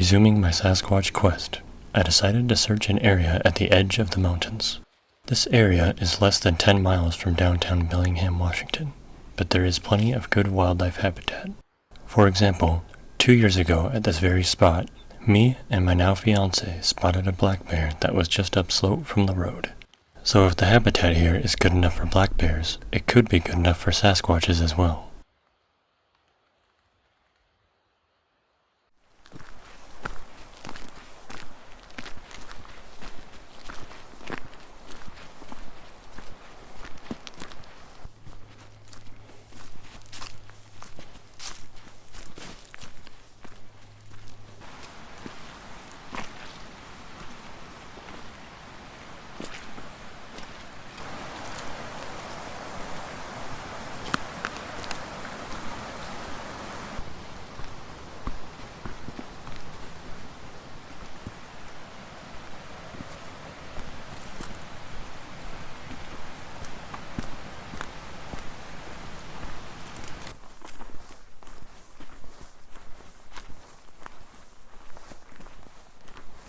Resuming my Sasquatch quest, I decided to search an area at the edge of the mountains. This area is less than 10 miles from downtown Bellingham, Washington, but there is plenty of good wildlife habitat. For example, 2 years ago at this very spot, me and my now fiance spotted a black bear that was just upslope from the road. So if the habitat here is good enough for black bears, it could be good enough for Sasquatches as well.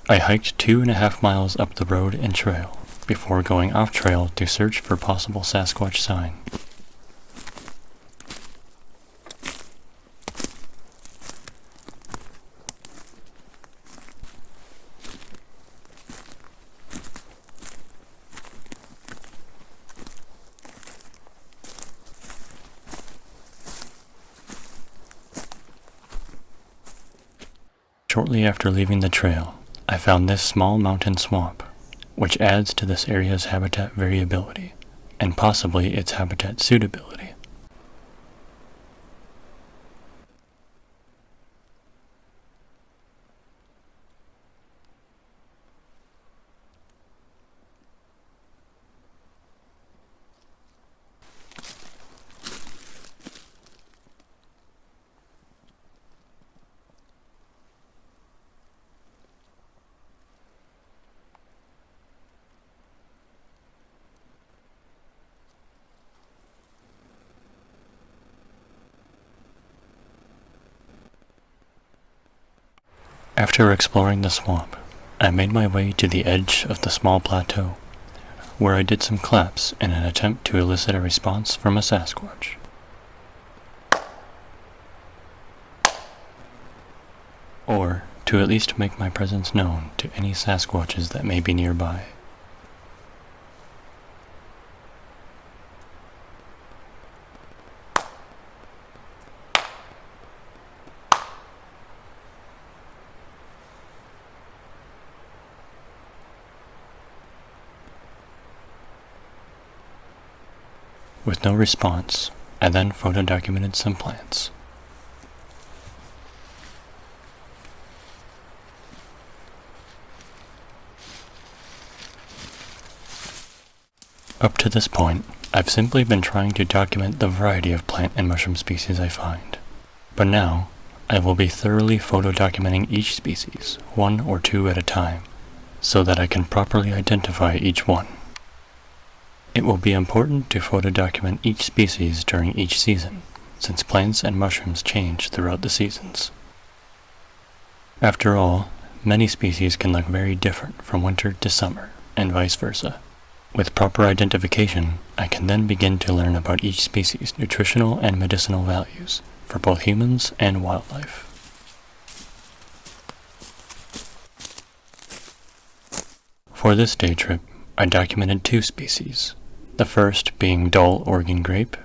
I hiked 2.5 miles up the road and trail, before going off trail to search for possible Sasquatch sign. Shortly after leaving the trail, I found this small mountain swamp, which adds to this area's habitat variability, and possibly its habitat suitability. After exploring the swamp, I made my way to the edge of the small plateau, where I did some claps in an attempt to elicit a response from a Sasquatch. Or to at least make my presence known to any Sasquatches that may be nearby. With no response, I then photo-documented some plants. Up to this point, I've simply been trying to document the variety of plant and mushroom species I find. But now, I will be thoroughly photo-documenting each species, 1 or 2 at a time, so that I can properly identify each one. It will be important to photo-document each species during each season, since plants and mushrooms change throughout the seasons. After all, many species can look very different from winter to summer, and vice versa. With proper identification, I can then begin to learn about each species' nutritional and medicinal values, for both humans and wildlife. For this day trip, I documented 2 species, the first being dull Oregon-grape,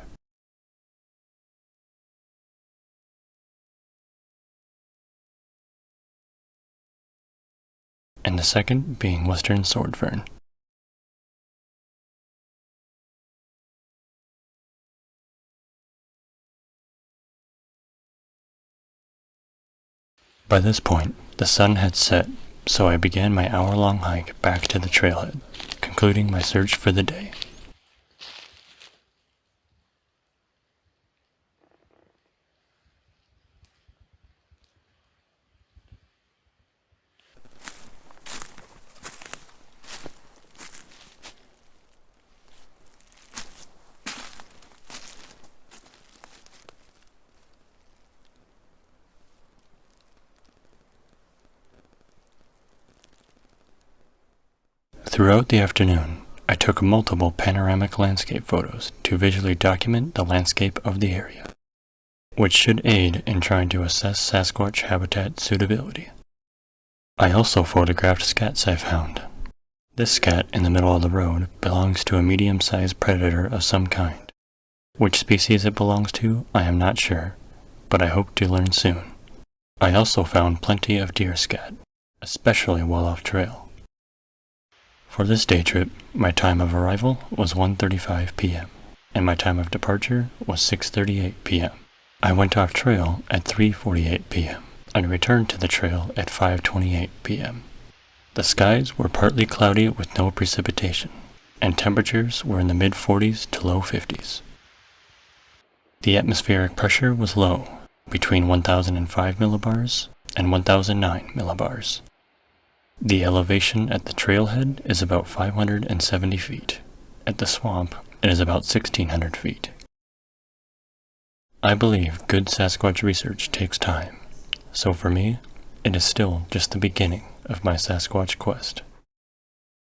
and the second being Western Sword Fern. By this point, the sun had set, so I began my hour-long hike back to the trailhead, concluding my search for the day. Throughout the afternoon, I took multiple panoramic landscape photos to visually document the landscape of the area, which should aid in trying to assess Sasquatch habitat suitability. I also photographed scats I found. This scat in the middle of the road belongs to a medium-sized predator of some kind. Which species it belongs to, I am not sure, but I hope to learn soon. I also found plenty of deer scat, especially while off trail. For this day trip, my time of arrival was 1:35 p.m., and my time of departure was 6:38 p.m. I went off trail at 3:48 p.m. and returned to the trail at 5:28 p.m. The skies were partly cloudy with no precipitation, and temperatures were in the mid-40s to low 50s. The atmospheric pressure was low, between 1005 millibars and 1009 millibars. The elevation at the trailhead is about 570 feet. At the swamp, it is about 1,600 feet. I believe good Sasquatch research takes time, so for me, it is still just the beginning of my Sasquatch quest.